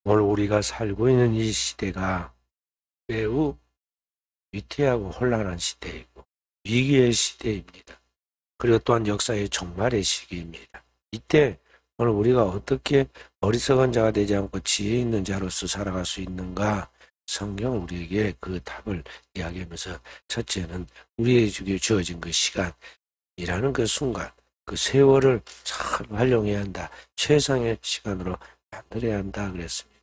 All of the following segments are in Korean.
오늘 우리가 살고 있는 이 시대가 매우 위태하고 혼란한 시대이고 위기의 시대입니다. 그리고 또한 역사의 종말의 시기입니다. 이때 오늘 우리가 어떻게 어리석은 자가 되지 않고 지혜 있는 자로서 살아갈 수 있는가? 성경은 우리에게 그 답을 이야기하면서 첫째는 우리에게 주어진 그 시간이라는 그 순간, 그 세월을 잘 활용해야 한다. 최상의 시간으로 만들어야 한다 그랬습니다.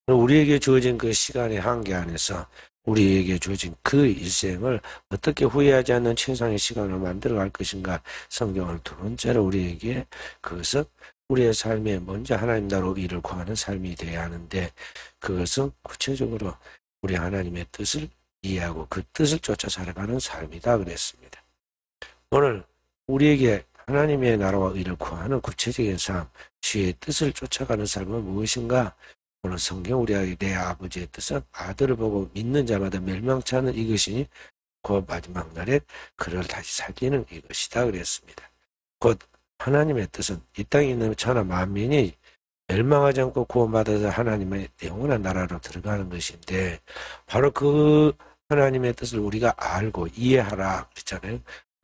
우리에게 주어진 그 시간의 한계 안에서 우리에게 주어진 그 일생을 어떻게 후회하지 않는 최상의 시간을 만들어갈 것인가. 성경을 두 번째로 우리에게 그것은 우리의 삶에 먼저 하나님 나라로 일을 구하는 삶이 되어야 하는데, 그것은 구체적으로 우리 하나님의 뜻을 이해하고 그 뜻을 쫓아 살아가는 삶이다 그랬습니다. 오늘 우리에게 하나님의 나라와 일을 구하는 구체적인 삶, 주의 뜻을 쫓아가는 삶은 무엇인가? 오늘 성경 우리에게 내 아버지의 뜻은 아들을 보고 믿는 자마다 멸망치 않는 이것이니 곧 마지막 날에 그를 다시 살리는 이것이다 그랬습니다. 곧 하나님의 뜻은 이 땅에 있는 천하 만민이 멸망하지 않고 구원받아서 하나님의 영원한 나라로 들어가는 것인데, 바로 그 하나님의 뜻을 우리가 알고 이해하라 그랬잖아요.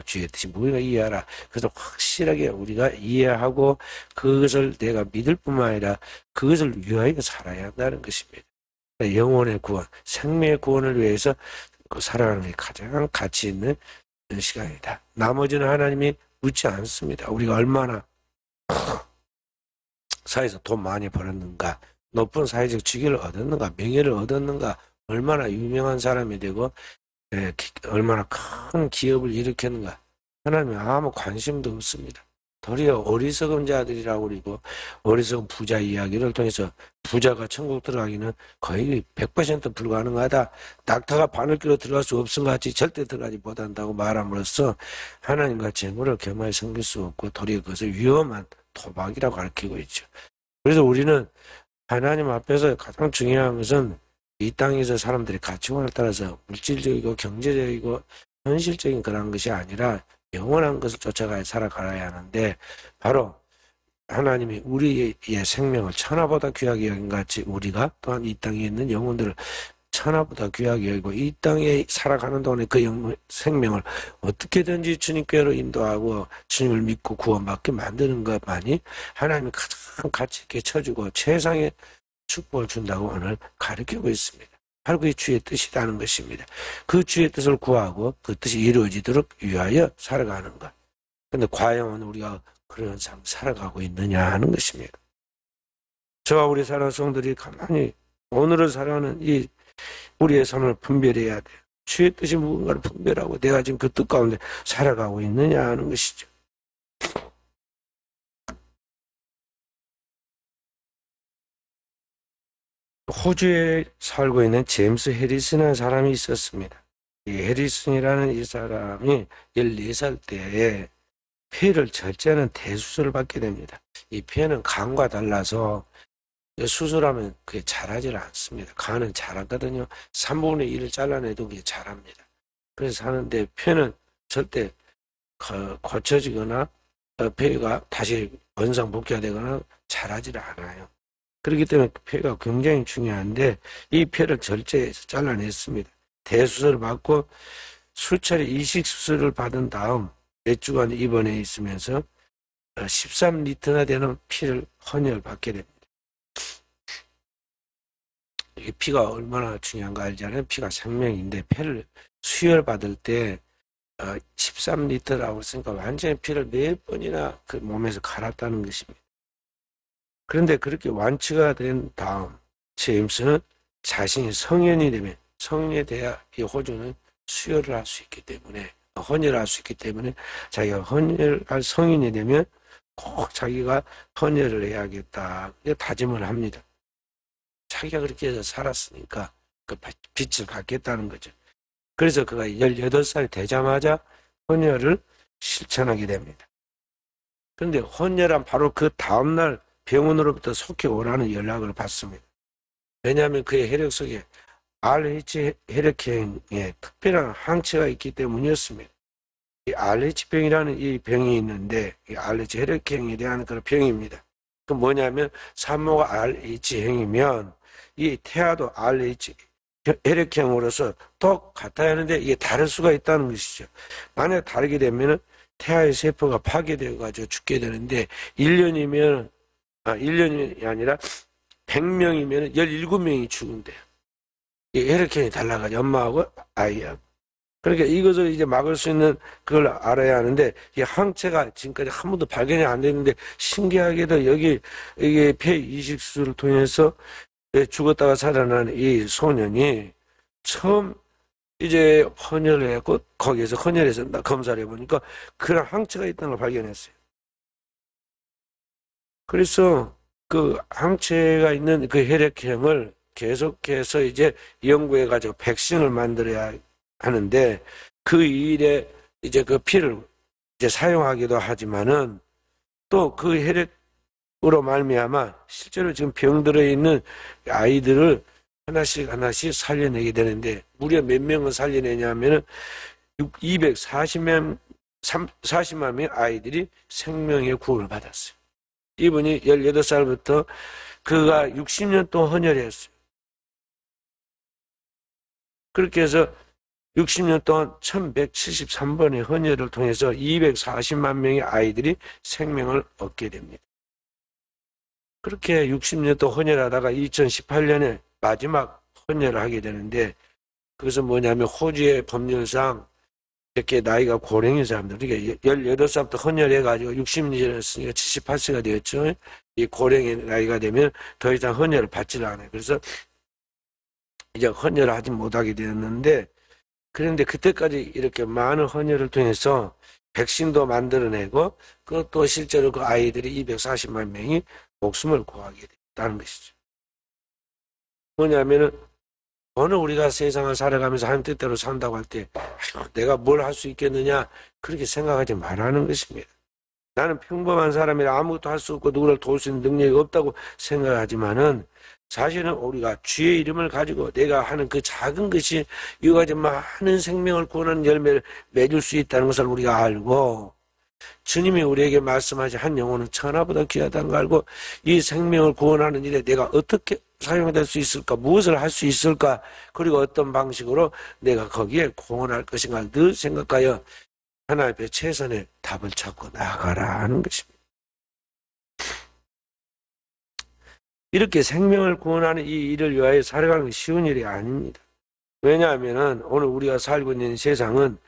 주의 뜻이 우리가 이해하라. 그래서 확실하게 우리가 이해하고 그것을 내가 믿을 뿐만 아니라 그것을 위하여 살아야 한다는 것입니다. 영혼의 구원, 생명의 구원을 위해서 살아가는 게 가장 가치 있는 시간이다. 나머지는 하나님이 묻지 않습니다. 우리가 얼마나 사회에서 돈 많이 벌었는가, 높은 사회적 직위를 얻었는가, 명예를 얻었는가, 얼마나 유명한 사람이 되고 얼마나 큰 기업을 일으켰는가, 하나님은 아무 관심도 없습니다. 도리어 어리석은 자들이라고 그러고 어리석은 부자 이야기를 통해서 부자가 천국 들어가기는 거의 100% 불가능하다. 낙타가 바늘길로 들어갈 수 없음 같이 절대 들어가지 못한다고 말함으로써 하나님과 재물을 겸하여 섬길 수 없고 도리어 그것을 위험한 도박이라고 가르치고 있죠. 그래서 우리는 하나님 앞에서 가장 중요한 것은 이 땅에서 사람들의 가치관을 따라서 물질적이고 경제적이고 현실적인 그런 것이 아니라 영원한 것을 쫓아가야 살아가야 하는데, 바로 하나님이 우리의 생명을 천하보다 귀하게 여긴 같이 우리가 또한 이 땅에 있는 영혼들을 천하보다 귀하게 여기고 이 땅에 살아가는 동안에 그 생명을 어떻게든지 주님께로 인도하고 주님을 믿고 구원받게 만드는 것만이 하나님이 가장 가치 있게 쳐주고 최상의 축복을 준다고 오늘 가르치고 있습니다. 바로 그게 주의 뜻이라는 것입니다. 그 주의 뜻을 구하고 그 뜻이 이루어지도록 위하여 살아가는 것. 그런데 과연 우리가 그런 삶을 살아가고 있느냐 하는 것입니다. 저와 우리 사랑하는 성도들이 가만히 오늘을 살아가는 이 우리의 삶을 분별해야 돼요. 주의 뜻이 무언가를 분별하고 내가 지금 그 뜻 가운데 살아가고 있느냐 하는 것이죠. 호주에 살고 있는 제임스 해리슨이라는 사람이 있었습니다. 이 해리슨이라는 이 사람이 14살 때에 폐를 절제하는 대수술을 받게 됩니다. 이 폐는 간과 달라서 수술하면 그게 자라질 않습니다. 간은 자라거든요. 3분의 1을 잘라내도 그게 자랍니다. 그래서 하는데 폐는 절대 고쳐지거나 폐가 다시 원상복귀가 되거나 자라질 않아요. 그렇기 때문에 폐가 굉장히 중요한데 이 폐를 절제해서 잘라냈습니다. 대수술을 받고 수차례 이식수술을 받은 다음 몇 주간 입원해 있으면서 13리터나 되는 피를 헌혈을 받게 됩니다. 이 피가 얼마나 중요한가 알잖아요. 피가 생명인데 폐를 수혈받을 때 13리터라고 했으니까 완전히 피를 4번이나 그 몸에서 갈았다는 것입니다. 그런데 그렇게 완치가 된 다음 제임스는 자신이 성인이 되면, 성인에 대해 이 호주는 수혈을 할 수 있기 때문에, 헌혈을 할 수 있기 때문에 자기가 헌혈할 성인이 되면 꼭 자기가 헌혈을 해야겠다 다짐을 합니다. 자기가 그렇게 해서 살았으니까 그 빛을 받겠다는 거죠. 그래서 그가 18살 되자마자 헌혈을 실천하게 됩니다. 그런데 헌혈한 바로 그 다음날 병원으로부터 속히 오라는 연락을 받습니다. 왜냐하면 그의 혈액 속에 RH 혈액형에 특별한 항체가 있기 때문이었습니다. 이 RH병이라는 이 병이 있는데, 이 RH 혈액형에 대한 그런 병입니다. 그 뭐냐면 산모가 RH행이면 이 태아도 RH 혈액형으로서 똑같아야 하는데 이게 다를 수가 있다는 것이죠. 만약 다르게 되면은 태아의 세포가 파괴되어 가지고 죽게 되는데 1년이 아니라 100명이면 17명이 죽은대요. 이 혈액형이 달라가지고 엄마하고 아이하고. 그러니까 이것을 이제 막을 수 있는 그걸 알아야 하는데 이 항체가 지금까지 한 번도 발견이 안 됐는데 신기하게도 이게 폐 이식술을 통해서 죽었다가 살아난 이 소년이 처음 이제 헌혈을 했고 거기에서 헌혈해서 검사를 해보니까 그런 항체가 있다는 걸 발견했어요. 그래서 그 항체가 있는 그 혈액형을 계속해서 이제 연구해가지고 백신을 만들어야 하는데 그 일에 이제 그 피를 이제 사용하기도 하지만은 또 그 혈액으로 말미암아 실제로 지금 병들어 있는 아이들을 하나씩 살려내게 되는데 무려 몇 명을 살려내냐면은 240만 명의 아이들이 생명의 구원을 받았어요. 이분이 18살부터 그가 60년 동안 헌혈했어요. 그렇게 해서 60년 동안 1173번의 헌혈을 통해서 240만 명의 아이들이 생명을 얻게 됩니다. 그렇게 60년 동안 헌혈하다가 2018년에 마지막 헌혈을 하게 되는데 그것은 뭐냐면 호주의 법률상 이렇게 나이가 고령인 사람들, 그러니까 18살부터 헌혈해가지고 60년을 했으니까 78세가 되었죠. 이 고령의 나이가 되면 더 이상 헌혈을 받지를 않아요. 그래서 이제 헌혈을 하지 못하게 되었는데 그런데 그때까지 이렇게 많은 헌혈을 통해서 백신도 만들어내고 그것도 실제로 그 아이들이 240만 명이 목숨을 구하게 됐다는 것이죠. 뭐냐면은 오늘 우리가 세상을 살아가면서 하나님 뜻대로 산다고 할 때 내가 뭘 할 수 있겠느냐 그렇게 생각하지 말라는 것입니다. 나는 평범한 사람이라 아무것도 할 수 없고 누구를 도울 수 있는 능력이 없다고 생각하지만은 사실은 우리가 주의 이름을 가지고 내가 하는 그 작은 것이 이와 같이 많은 생명을 구원하는 열매를 맺을 수 있다는 것을 우리가 알고 주님이 우리에게 말씀하신 한 영혼은 천하보다 귀하다는 걸 알고 이 생명을 구원하는 일에 내가 어떻게 사용될 수 있을까, 무엇을 할 수 있을까, 그리고 어떤 방식으로 내가 거기에 공헌할 것인가 늘 생각하여 하나님 앞에 최선의 답을 찾고 나아가라 하는 것입니다. 이렇게 생명을 구원하는 이 일을 위하여 살아가는 게 쉬운 일이 아닙니다. 왜냐하면 오늘 우리가 살고 있는 세상은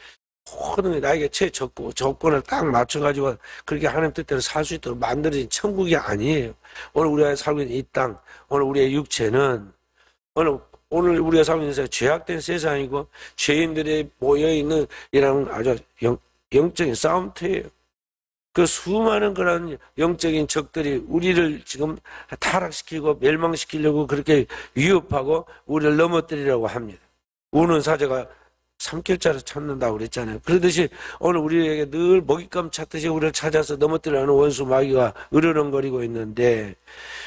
모든 게 나에게 최적고 조건을 딱 맞춰가지고 그렇게 하나님 뜻대로 살 수 있도록 만들어진 천국이 아니에요. 오늘 우리가 살고 있는 이 땅, 오늘 우리의 육체는 오늘 우리가 살고 있는 세상 죄악된 세상이고 죄인들이 모여있는 이런 아주 영적인 싸움터예요. 그 수많은 그런 영적인 적들이 우리를 지금 타락시키고 멸망시키려고 그렇게 위협하고 우리를 넘어뜨리려고 합니다. 우는 사자가 삼킬자를 찾는다고 그랬잖아요. 그러듯이 오늘 우리에게 늘 먹잇감 찾듯이 우리를 찾아서 넘어뜨리려는 원수 마귀가 으르렁거리고 있는데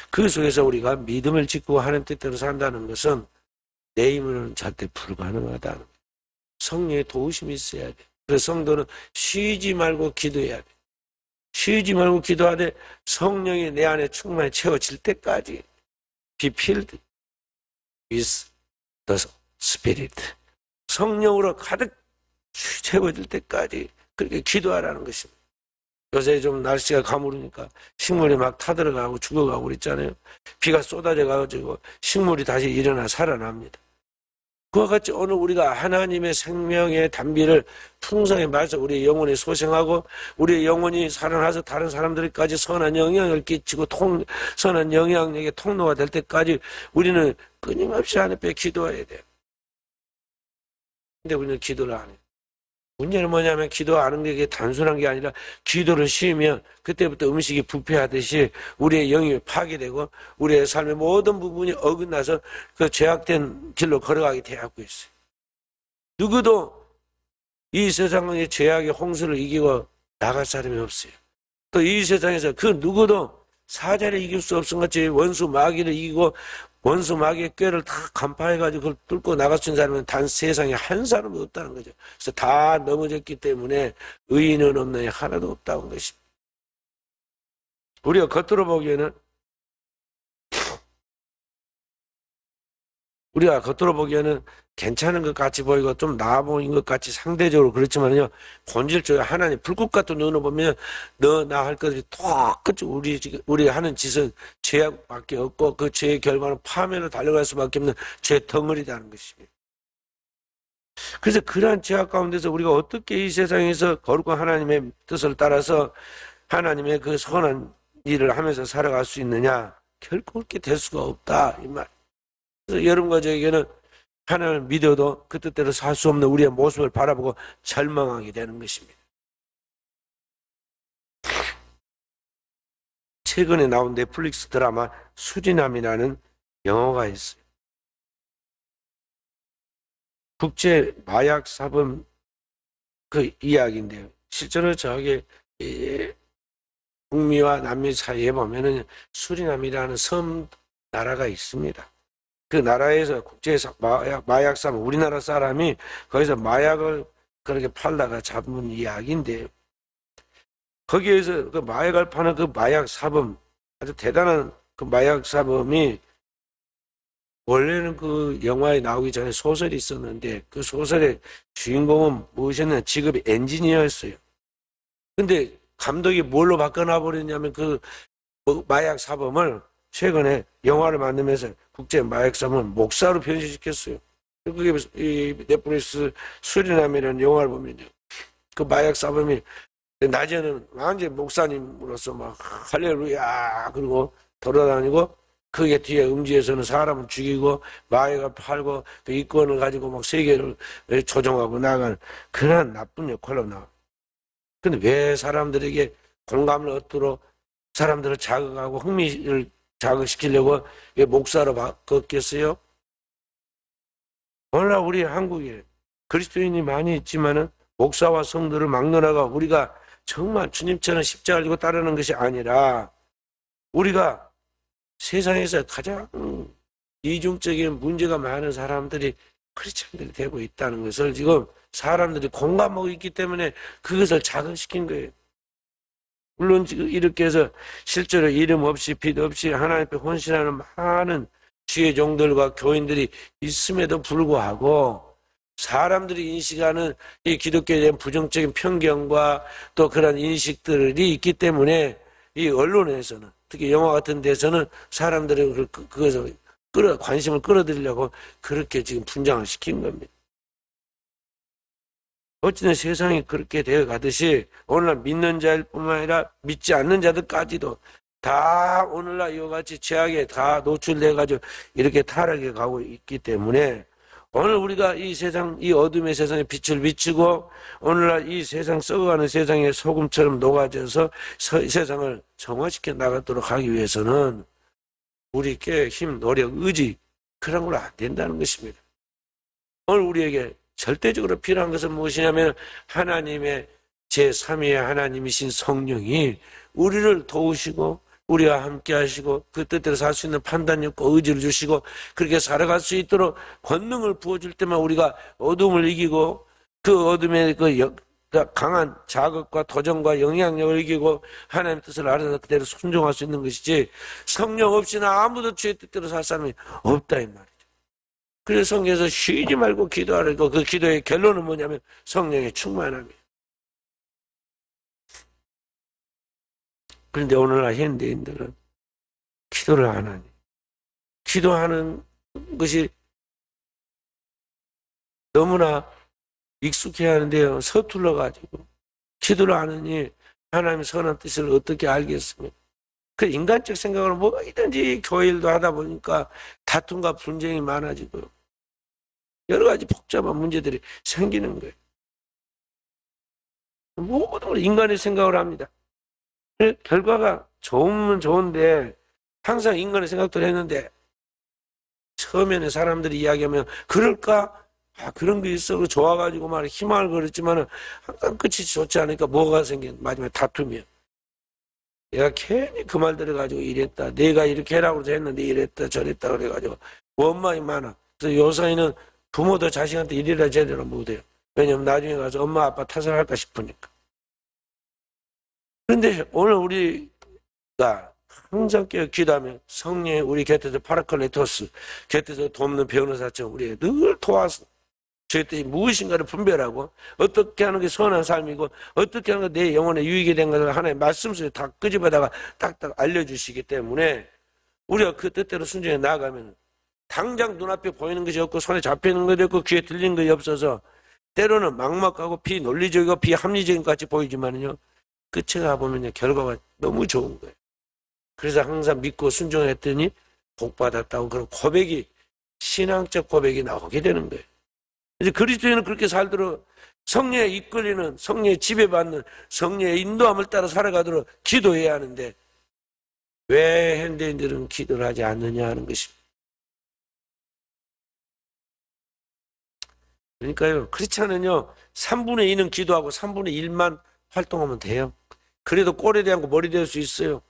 그 속에서 우리가 믿음을 짓고 하나님 뜻대로 산다는 것은 내 힘으로는 절대 불가능하다. 성령의 도우심이 있어야 돼. 그래서 성도는 쉬지 말고 기도해야 돼. 쉬지 말고 기도하되 성령이 내 안에 충만히 채워질 때까지 be filled with the Spirit. 성령으로 가득 채워질 때까지 그렇게 기도하라는 것입니다. 요새 좀 날씨가 가무르니까 식물이 막 타들어가고 죽어가고 그랬잖아요. 비가 쏟아져가지고 식물이 다시 일어나 살아납니다. 그와 같이 오늘 우리가 하나님의 생명의 단비를 풍성히 마셔 우리의 영혼이 소생하고 우리의 영혼이 살아나서 다른 사람들까지 선한 영향을 끼치고 선한 영향력의 통로가 될 때까지 우리는 끊임없이 하나님 앞에 기도해야 돼요. 근데 우리는 기도를 안 해요. 문제는 뭐냐면 기도하는 게 단순한 게 아니라 기도를 쉬면 그때부터 음식이 부패하듯이 우리의 영이 파괴되고 우리의 삶의 모든 부분이 어긋나서 그 죄악된 길로 걸어가게 되어가고 있어요. 누구도 이 세상의 죄악의 홍수를 이기고 나갈 사람이 없어요. 또 이 세상에서 그 누구도 사자를 이길 수 없은 것이 원수 마귀를 이기고 원수 마귀의 꾀를 다 간파해가지고 그걸 뚫고 나갈 수 있는 사람은 단 세상에 한 사람도 없다는 거죠. 그래서 다 넘어졌기 때문에 의인은 없느니 하나도 없다는 것입니다. 우리가 겉으로 보기에는 괜찮은 것 같이 보이고 좀 나아 보이는 것 같이 상대적으로 그렇지만요, 본질적으로 하나님 불꽃 같은 눈으로 보면 너 나 할 것이 똑같이 우리 하는 짓은 죄악밖에 없고 그 죄의 결과는 파멸로 달려갈 수밖에 없는 죄 덩어리라는 것입니다. 그래서 그러한 죄악 가운데서 우리가 어떻게 이 세상에서 거룩한 하나님의 뜻을 따라서 하나님의 그 선한 일을 하면서 살아갈 수 있느냐? 결코 그렇게 될 수가 없다 이 말. 그래서 여러분과 저에게는 하나님을 믿어도 그 뜻대로 살 수 없는 우리의 모습을 바라보고 절망하게 되는 것입니다. 최근에 나온 넷플릭스 드라마 수리남이라는 영화가 있어요. 국제 마약 사범 그 이야기인데요. 실제로 저기 북미와 남미 사이에 보면은 수리남이라는 섬 나라가 있습니다. 그 나라에서 국제 마약 사범, 우리나라 사람이 거기서 마약을 그렇게 팔다가 잡은 이야기인데요. 거기에서 그 마약을 파는 그 마약 사범, 아주 대단한 그 마약 사범이 원래는 그 영화에 나오기 전에 소설이 있었는데 그 소설의 주인공은 무엇이었냐? 직업이 엔지니어였어요. 근데 감독이 뭘로 바꿔놔 버렸냐면 그 마약 사범을 최근에 영화를 만들면서 국제 마약 사범을 목사로 변신시켰어요. 그게 이 넷플릭스 수리남이라는 영화를 보면요, 그 마약 사범이 낮에는 완전 목사님으로서 막 할렐루야 그리고 돌아다니고, 그게 뒤에 음지에서는 사람을 죽이고 마약을 팔고 그 이권을 가지고 막 세계를 조종하고 나가는 그런 나쁜 역할로 나와. 근데 왜 사람들에게 공감을 얻도록 사람들을 자극하고 흥미를 자극시키려고 왜 목사로 바꿨겠어요? 오늘날 우리 한국에 그리스도인이 많이 있지만은 목사와 성도를 막론하고 우리가 정말 주님처럼 십자가를 지고 따르는 것이 아니라 우리가 세상에서 가장 이중적인 문제가 많은 사람들이 크리스천들이 되고 있다는 것을 지금 사람들이 공감하고 있기 때문에 그것을 자극시킨 거예요. 물론 지금 이렇게 해서 실제로 이름 없이 빛 없이 하나님 앞에 헌신하는 많은 주의 종들과 교인들이 있음에도 불구하고 사람들이 인식하는 이 기독교에 대한 부정적인 편견과 또 그런 인식들이 있기 때문에 이 언론에서는 특히 영화 같은 데서는 사람들의 그것을 관심을 끌어들이려고 그렇게 지금 분장을 시킨 겁니다. 어쨌든 세상이 그렇게 되어 가듯이 오늘날 믿는 자일 뿐만 아니라 믿지 않는 자들까지도 다 오늘날 이와 같이 죄악에 다 노출돼 가지고 이렇게 타락해 가고 있기 때문에 오늘 우리가 이 세상, 이 어둠의 세상에 빛을 비추고 오늘날 이 세상 썩어가는 세상에 소금처럼 녹아져서 세상을 정화시켜 나가도록 하기 위해서는 우리께 힘, 노력, 의지 그런 걸 안 된다는 것입니다. 오늘 우리에게 절대적으로 필요한 것은 무엇이냐면 하나님의 제3위의 하나님이신 성령이 우리를 도우시고 우리와 함께 하시고 그 뜻대로 살 수 있는 판단력과 의지를 주시고 그렇게 살아갈 수 있도록 권능을 부어줄 때만 우리가 어둠을 이기고 그 어둠의 그 강한 자극과 도전과 영향력을 이기고 하나님의 뜻을 알아서 그대로 순종할 수 있는 것이지 성령 없이는 아무도 주의 뜻대로 살 사람이 없다 이 말이죠. 그래서 성경에서 쉬지 말고 기도하라고, 그 기도의 결론은 뭐냐면 성령의 충만함이에요. 그런데 오늘날 현대인들은 기도를 안 하니, 기도하는 것이 너무나 익숙해 하는데요, 서툴러 가지고 기도를 안 하니 하나님의 선한 뜻을 어떻게 알겠습니까? 그 인간적 생각으로 뭐든지 교회 일도 하다 보니까 다툼과 분쟁이 많아지고 여러 가지 복잡한 문제들이 생기는 거예요. 모든 걸 인간의 생각을 합니다. 결과가 좋으면 좋은데 항상 인간의 생각대로 했는데 처음에는 사람들이 이야기하면 그럴까? 그런 게 있어. 좋아가지고 막 희망을 걸었지만 항상 끝이 좋지 않으니까 뭐가 생긴 마지막에 다툼이야. 내가 괜히 그 말 들어가지고 이랬다. 내가 이렇게 하라고 했는데 이랬다 저랬다 그래가지고 원망이 많아. 그래서 요사이는 부모도 자식한테 이래라 제대로 못해요. 왜냐면 나중에 가서 엄마 아빠 탓을 할까 싶으니까. 그런데 오늘 우리 항상 깨어 기도하면 성령의 우리 곁에서 파라클레토스, 곁에서 돕는 변호사처럼 우리에게 늘 도와서 저희들이 무엇인가를 분별하고 어떻게 하는 게 선한 삶이고 어떻게 하는 게 내 영혼에 유익이 된 것을 하나님의 말씀 속에 다 끄집어다가 딱딱 알려주시기 때문에 우리가 그 뜻대로 순종해 나아가면 당장 눈앞에 보이는 것이 없고 손에 잡히는 것이 없고 귀에 들리는 것이 없어서 때로는 막막하고 비논리적이고 비합리적인 것 같이 보이지만요, 끝에 가보면 결과가 너무 좋은 거예요. 그래서 항상 믿고 순종했더니 복받았다고 그런 고백이, 신앙적 고백이 나오게 되는 거예요. 이제 그리스도인은 그렇게 살도록 성령에 이끌리는, 성령에 지배받는, 성령의 인도함을 따라 살아가도록 기도해야 하는데 왜 현대인들은 기도를 하지 않느냐 하는 것입니다. 그러니까요, 크리스찬은요 3분의 2는 기도하고 3분의 1만 활동하면 돼요. 그래도 꼴에 대한 거 머리 될 수 있어요.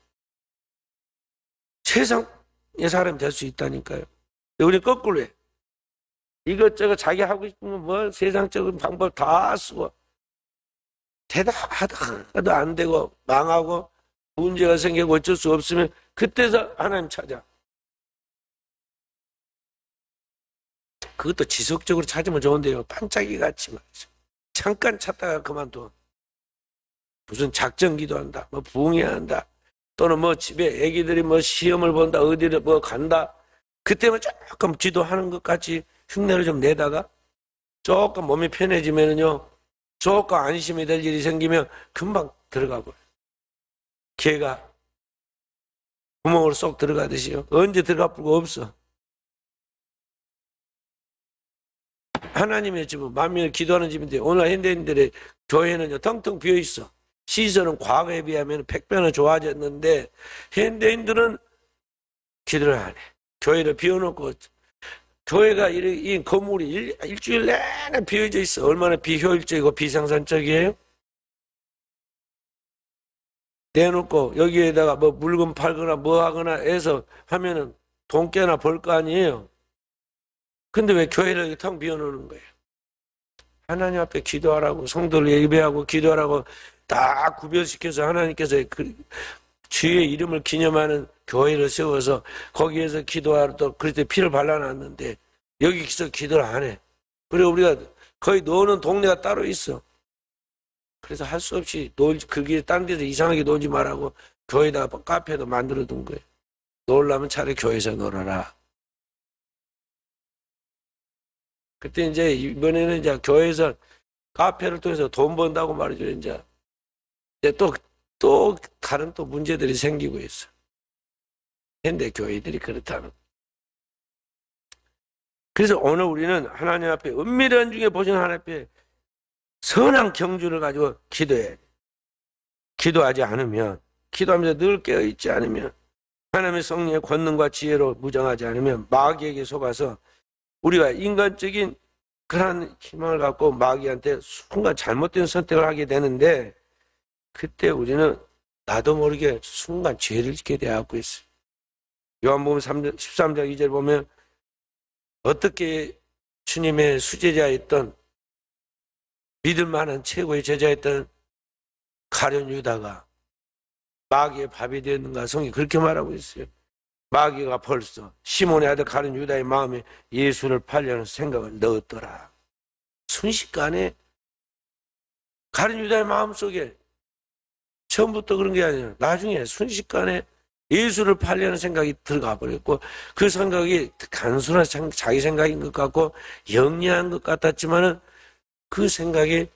세상의 사람이 될 수 있다니까요. 우리 거꾸로 해. 이것저것 자기 하고 싶은 뭐 세상적인 방법 다 쓰고 대답하다가도 안 되고 망하고 문제가 생기고 어쩔 수 없으면 그때서 하나님 찾아. 그것도 지속적으로 찾으면 좋은데요, 반짝이 같이 말이죠. 잠깐 찾다가 그만둬. 무슨 작전 기도한다, 뭐 부흥해야 한다, 또는 뭐 집에 애기들이 뭐 시험을 본다, 어디를 뭐 간다, 그때만 조금 기도하는 것 같이 흉내를 좀 내다가 조금 몸이 편해지면은요, 조금 안심이 될 일이 생기면 금방 들어가고요. 개가 구멍으로 쏙 들어가듯이요. 언제 들어갈 수가 없어. 하나님의 집은 만민을 기도하는 집인데 오늘 현대인들의 교회는요 텅텅 비어있어. 시설은 과거에 비하면 100배나 좋아졌는데 현대인들은 기도를 안 해. 교회를 비워놓고, 교회가 이 건물이 일주일 내내 비어져 있어. 얼마나 비효율적이고 비생산적이에요? 내놓고 여기에다가 뭐 물건 팔거나 뭐 하거나 해서 하면은 돈 꽤나 벌 거 아니에요. 근데 왜 교회를 텅 비워놓는 거예요? 하나님 앞에 기도하라고, 성도를 예배하고 기도하라고 다 구별시켜서 하나님께서 그 주의 이름을 기념하는 교회를 세워서 거기에서 기도하러 또 그때 피를 발라놨는데 여기서 기도를 안 해. 그리고 우리가 거의 노는 동네가 따로 있어. 그래서 할 수 없이 그게 딴 데서 이상하게 놀지 말라고 교회에다가 카페도 만들어 둔 거예요. 놀려면 차라리 교회에서 놀아라. 그때 이제 이번에는 이제 교회에서 카페를 통해서 돈 번다고 말이죠. 이제 또 다른 또 문제들이 생기고 있어. 현대 교회들이 그렇다는. 그래서 오늘 우리는 하나님 앞에 은밀한 중에 보시는 하나님 앞에 선한 경주를 가지고 기도해. 기도하지 않으면, 기도하면서 늘 깨어있지 않으면, 하나님의 성령의 권능과 지혜로 무장하지 않으면 마귀에게 속아서 우리가 인간적인 그런 희망을 갖고 마귀한테 순간 잘못된 선택을 하게 되는데 그때 우리는 나도 모르게 순간 죄를 짓게 되어가고 있어요. 요한복음 13장 2절 보면 어떻게 주님의 수제자였던, 믿을 만한 최고의 제자였던 가룟 유다가 마귀의 밥이 되었는가, 성이 그렇게 말하고 있어요. 마귀가 벌써 시몬의 아들 가룟 유다의 마음에 예수를 팔려는 생각을 넣었더라. 순식간에 가룟 유다의 마음속에, 처음부터 그런 게 아니라 나중에 순식간에 예수를 팔려는 생각이 들어가 버렸고, 그 생각이 단순한 자기 생각인 것 같고 영리한 것 같았지만은 그 생각이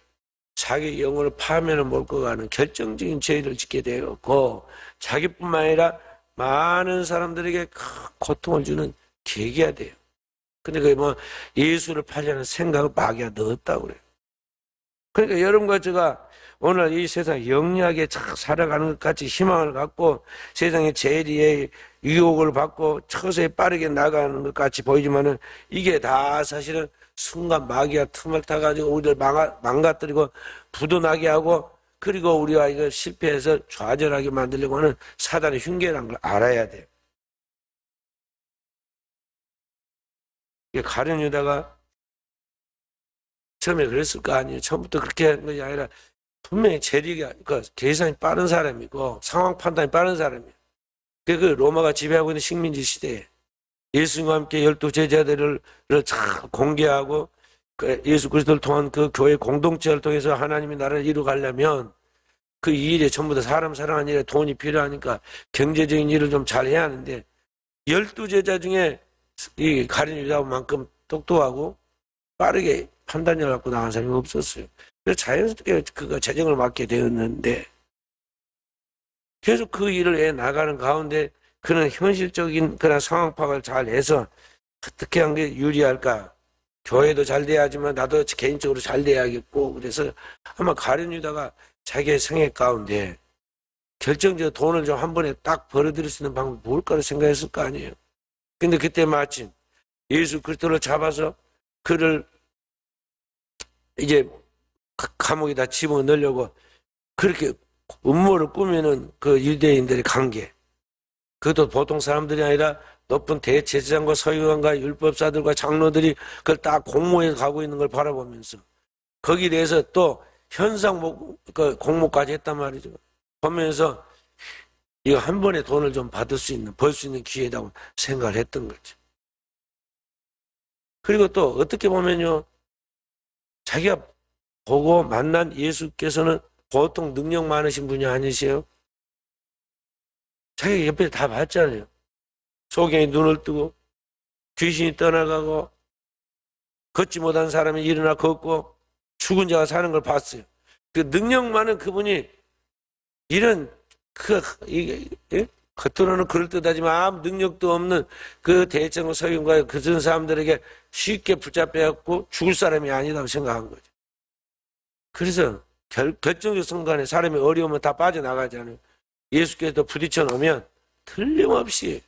자기 영혼을 파면을 몰고 가는 결정적인 죄를 짓게 되었고, 자기뿐만 아니라 많은 사람들에게 큰 고통을 주는 계기가 돼요. 근데 그게 뭐 예수를 팔려는 생각을 마귀가 넣었다고 그래요. 그러니까 여러분과 제가 오늘 이 세상 영리하게 살아가는 것 같이 희망을 갖고 세상의 재리에 유혹을 받고 처세에 빠르게 나가는 것 같이 보이지만은 이게 다 사실은 순간 마귀가 틈을 타가지고 우리를 망가뜨리고 부도나게 하고, 그리고 우리가 이거 실패해서 좌절하게 만들려고 하는 사단의 흉계라는 걸 알아야 돼요. 가룟 유다가 처음에 그랬을 거 아니에요. 처음부터 그렇게 한 것이 아니라 분명히 재리가, 그러니까 계산이 빠른 사람이고 상황 판단이 빠른 사람이에요. 그 로마가 지배하고 있는 식민지 시대에 예수님과 함께 12제자들을 공개하고 예수 그리스도를 통한 그 교회 공동체를 통해서 하나님의 나라를 이루가려면 그 일에 전부 다 사람 사랑하는 일에 돈이 필요하니까 경제적인 일을 좀 잘 해야 하는데 12제자 중에 이 가룟 유다만큼 똑똑하고 빠르게 판단력을 갖고 나간 사람이 없었어요. 그래서 자연스럽게 그가 재정을 맡게 되었는데 계속 그 일을 해 나가는 가운데 그는 현실적인 그런 상황 파악을 잘 해서 어떻게 한 게 유리할까? 교회도 잘 돼야지만 나도 개인적으로 잘 돼야겠고 그래서 아마 가룟 유다가 자기의 생애 가운데 결정적으로 돈을 좀 한 번에 딱 벌어들일 수 있는 방법이 뭘까를 생각했을 거 아니에요. 근데 그때 마침 예수 그리스도를 잡아서 그를 이제 감옥에다 집어넣으려고 그렇게 음모를 꾸미는 그 유대인들의 관계, 그것도 보통 사람들이 아니라 높은 대제사장과 서기관과 율법사들과 장로들이 그걸 딱 공모해 가고 있는 걸 바라보면서 거기에 대해서 또 현상 공모까지 했단 말이죠. 보면서 이거 한 번에 돈을 좀 받을 수 있는, 벌 수 있는 기회라고 생각을 했던 거죠. 그리고 또 어떻게 보면요, 자기가 보고 만난 예수께서는 보통 능력 많으신 분이 아니세요. 자기가 옆에 다 봤잖아요. 소경이 눈을 뜨고 귀신이 떠나가고 걷지 못한 사람이 일어나 걷고 죽은 자가 사는 걸 봤어요. 그 능력 많은 그분이 이런 겉으로는 그럴듯하지만 아무 능력도 없는 그 대제사장 서기관과 그런 사람들에게 쉽게 붙잡혀갖고 죽을 사람이 아니라고 생각한 거죠. 그래서 결정적 순간에 사람이 어려우면 다 빠져나가잖아요. 예수께서 부딪혀 놓으면 틀림없이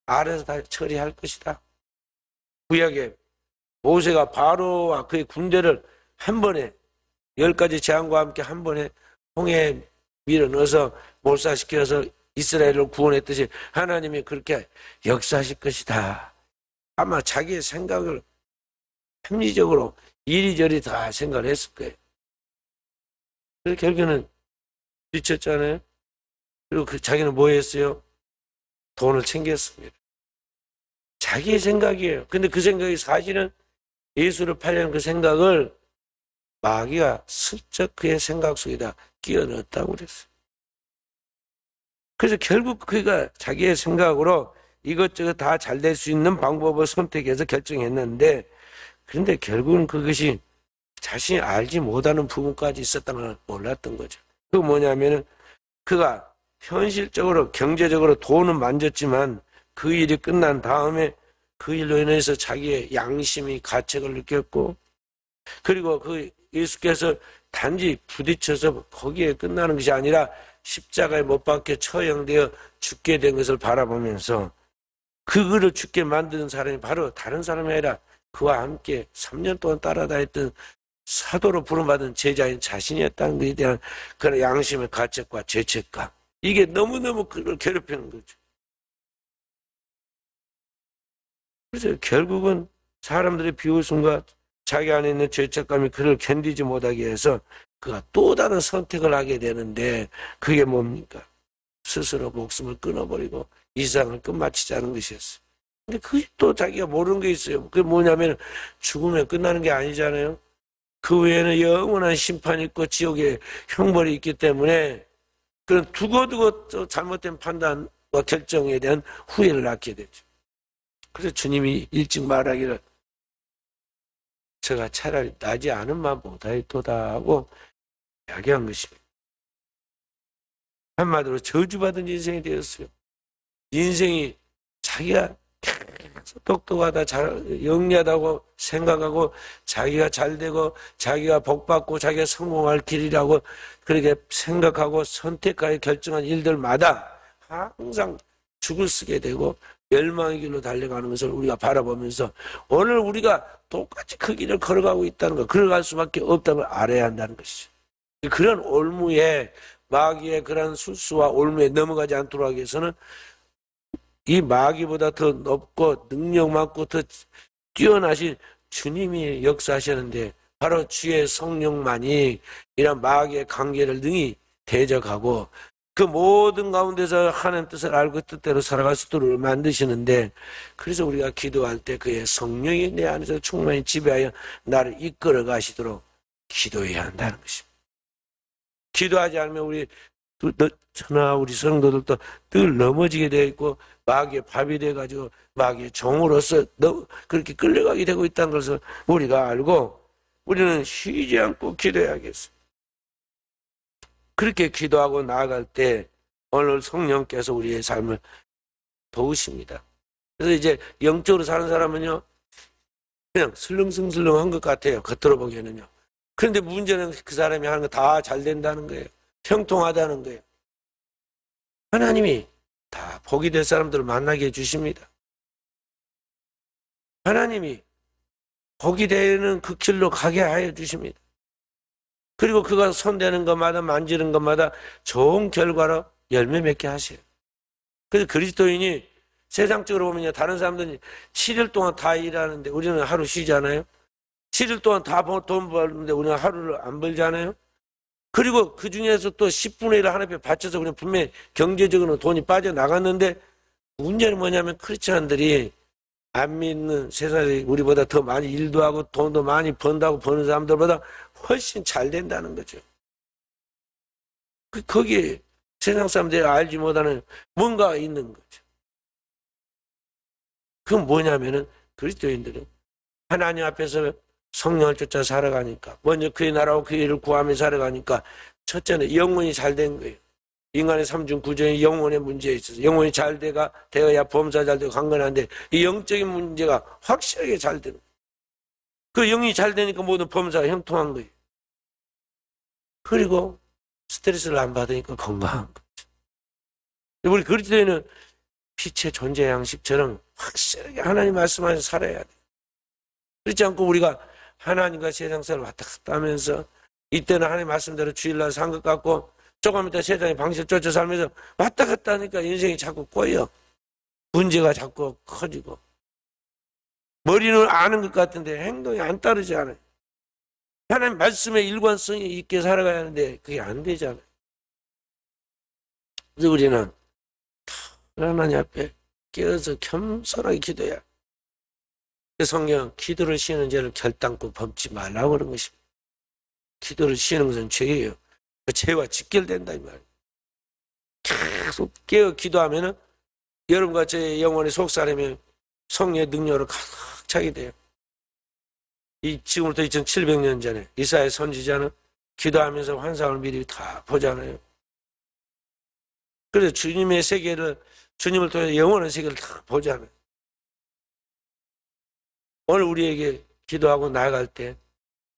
알아서 다 처리할 것이다. 구약에 모세가 바로와 그의 군대를 한 번에 10가지 재앙과 함께 한 번에 홍해에 밀어넣어서 몰살시켜서 이스라엘을 구원했듯이 하나님이 그렇게 역사하실 것이다. 아마 자기의 생각을 합리적으로 이리저리 다 생각을 했을 거예요. 그래서 결국에는 미쳤잖아요. 그리고 자기는 뭐 했어요? 돈을 챙겼습니다. 자기의 생각이에요. 근데 그 생각이 사실은 예수를 팔려는 그 생각을 마귀가 슬쩍 그의 생각 속에다 끼워 넣었다고 그랬어요. 그래서 결국 그가 자기의 생각으로 이것저것 다 잘 될 수 있는 방법을 선택해서 결정했는데, 그런데 결국은 그것이 자신이 알지 못하는 부분까지 있었다는 걸 몰랐던 거죠. 그게 뭐냐면은 그가 현실적으로 경제적으로 돈은 만졌지만 그 일이 끝난 다음에 그 일로 인해서 자기의 양심이 가책을 느꼈고, 그리고 그 예수께서 단지 부딪혀서 거기에 끝나는 것이 아니라 십자가에 못 박혀 처형되어 죽게 된 것을 바라보면서 그거를 죽게 만드는 사람이 바로 다른 사람이 아니라 그와 함께 3년 동안 따라다녔던 사도로 부름받은 제자인 자신이었다는 것에 대한 그런 양심의 가책과 죄책감, 이게 너무너무 그를 괴롭히는 거죠. 그래서 결국은 사람들의 비웃음과 자기 안에 있는 죄책감이 그를 견디지 못하게 해서 그가 또 다른 선택을 하게 되는데, 그게 뭡니까? 스스로 목숨을 끊어버리고 이 세상을 끝마치자는 것이었어요. 근데 그게 또 자기가 모르는 게 있어요. 그게 뭐냐면 죽으면 끝나는 게 아니잖아요. 그 외에는 영원한 심판이 있고 지옥의 형벌이 있기 때문에 그런 두고두고 잘못된 판단과 결정에 대한 후회를 낳게 되죠. 그래서 주님이 일찍 말하기를 제가 차라리 나지 않은 마보다이도다 하고 이야기한 것입니다. 한마디로 저주받은 인생이 되었어요. 인생이 자기가 똑똑하다, 영리하다고 생각하고 자기가 잘되고 자기가 복받고 자기가 성공할 길이라고 그렇게 생각하고 선택하여 결정한 일들마다 항상 죽을 쓰게 되고 멸망의 길로 달려가는 것을 우리가 바라보면서 오늘 우리가 똑같이 그 길을 걸어가고 있다는 것, 걸어갈 수밖에 없다는 걸 알아야 한다는 것이죠. 그런 올무에, 마귀의 그런 술수와 올무에 넘어가지 않도록 하기 위해서는 이 마귀보다 더 높고 능력 많고 더 뛰어나신 주님이 역사하시는데 바로 주의 성령만이 이런 마귀의 관계를 능히 대적하고 그 모든 가운데서 하나님 뜻을 알고 뜻대로 살아갈 수 있도록 만드시는데, 그래서 우리가 기도할 때 그의 성령이 내 안에서 충만히 지배하여 나를 이끌어 가시도록 기도해야 한다는 것입니다. 기도하지 않으면 우리 성도들도 늘 넘어지게 되어 있고 마귀의 밥이 돼가지고 마귀의 종으로서 그렇게 끌려가게 되고 있다는 것을 우리가 알고 우리는 쉬지 않고 기도해야겠어요. 그렇게 기도하고 나아갈 때 오늘 성령께서 우리의 삶을 도우십니다. 그래서 이제 영적으로 사는 사람은요, 그냥 슬렁슬렁한 것 같아요. 겉으로 보기에는요. 그런데 문제는 그 사람이 하는 거 다 잘 된다는 거예요. 형통하다는 거예요. 하나님이 다 복이 될 사람들을 만나게 해주십니다. 하나님이 복이 되는 그 길로 가게 하여 주십니다. 그리고 그가 손대는 것마다 만지는 것마다 좋은 결과로 열매 맺게 하세요. 그래서 그리스도인이 세상적으로 보면 다른 사람들은 7일 동안 다 일하는데 우리는 하루 쉬잖아요. 7일 동안 다 돈 벌는데 우리는 하루를 안 벌잖아요. 그리고 그 중에서 또 10분의 1을 하나님 앞에 바쳐서 우리는 분명히 경제적으로 돈이 빠져나갔는데 문제는 뭐냐면 크리스찬들이 안 믿는 세상에 우리보다 더 많이 일도 하고 돈도 많이 번다고 버는 사람들보다 훨씬 잘 된다는 거죠. 거기에 세상 사람들이 알지 못하는 뭔가 있는 거죠. 그건 뭐냐면은 그리스도인들은 하나님 앞에서 성령을 쫓아 살아가니까 먼저 그의 나라와 그의 일을 구하며 살아가니까 첫째는 영혼이 잘 된 거예요. 인간의 3중 구조에 영혼의 문제에 있어서 영혼이 잘 되어야 범사 잘 되고 강건한데 이 영적인 문제가 확실하게 잘 되는 거예요. 그 영이 잘 되니까 모든 범사가 형통한 거예요. 그리고 스트레스를 안 받으니까 건강한 거죠. 우리 그리스도인은 빛의 존재 양식처럼 확실하게 하나님 말씀하셔서 살아야 돼요. 그렇지 않고 우리가 하나님과 세상사를 왔다 갔다 하면서 이때는 하나님 말씀대로 주일날 산 것 같고 조금 이따 세상의 방식을 쫓아 살면서 왔다 갔다 하니까 인생이 자꾸 꼬여. 문제가 자꾸 커지고 머리는 아는 것 같은데 행동이 안 따르지 않아요. 하나님 말씀의 일관성이 있게 살아가야 하는데 그게 안 되잖아요. 그래서 우리는 하나님 앞에 깨어서 겸손하게 기도해야. 성경 기도를 쉬는 죄를 결단코 범치 말라고 그런 것입니다. 기도를 쉬는 것은 죄예요. 그 죄와 직결된다 이 말이에요. 계속 깨어 기도하면은 여러분과 제 영혼의 속사람이 성령의 능력으로 가득 차게 돼요. 지금부터 2700년 전에 이사야 선지자는 기도하면서 환상을 미리 다 보잖아요. 그래서 주님의 세계를 주님을 통해 영원한 세계를 다 보잖아요. 오늘 우리에게 기도하고 나아갈 때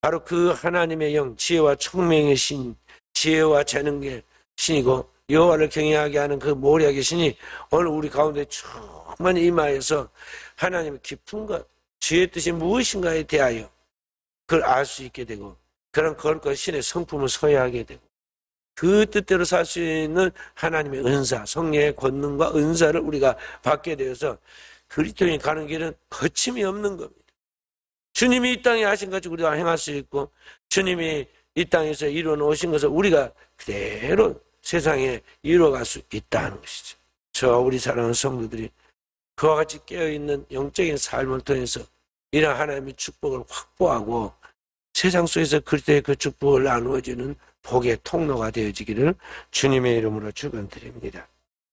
바로 그 하나님의 영, 지혜와 총명의 신, 지혜와 재능의 신이고 여호와를 경외하게 하는 그 모략의 신이 오늘 우리 가운데 충만히 임하여서 하나님의 깊은 것, 주의 뜻이 무엇인가에 대하여 그걸 알 수 있게 되고 그런 거룩한 신의 성품을 소유하게 되고 그 뜻대로 살 수 있는 하나님의 은사, 성령의 권능과 은사를 우리가 받게 되어서 그리스도인이 가는 길은 거침이 없는 겁니다. 주님이 이 땅에 하신 것을 우리가 행할 수 있고 주님이 이 땅에서 이루어 놓으신 것을 우리가 그대로 세상에 이루어갈 수 있다는 것이죠. 저 우리 사랑하는 성도들이 그와 같이 깨어있는 영적인 삶을 통해서 이런 하나님의 축복을 확보하고 세상 속에서 그리스도의 그 축복을 나누어지는 복의 통로가 되어지기를 주님의 이름으로 축원드립니다.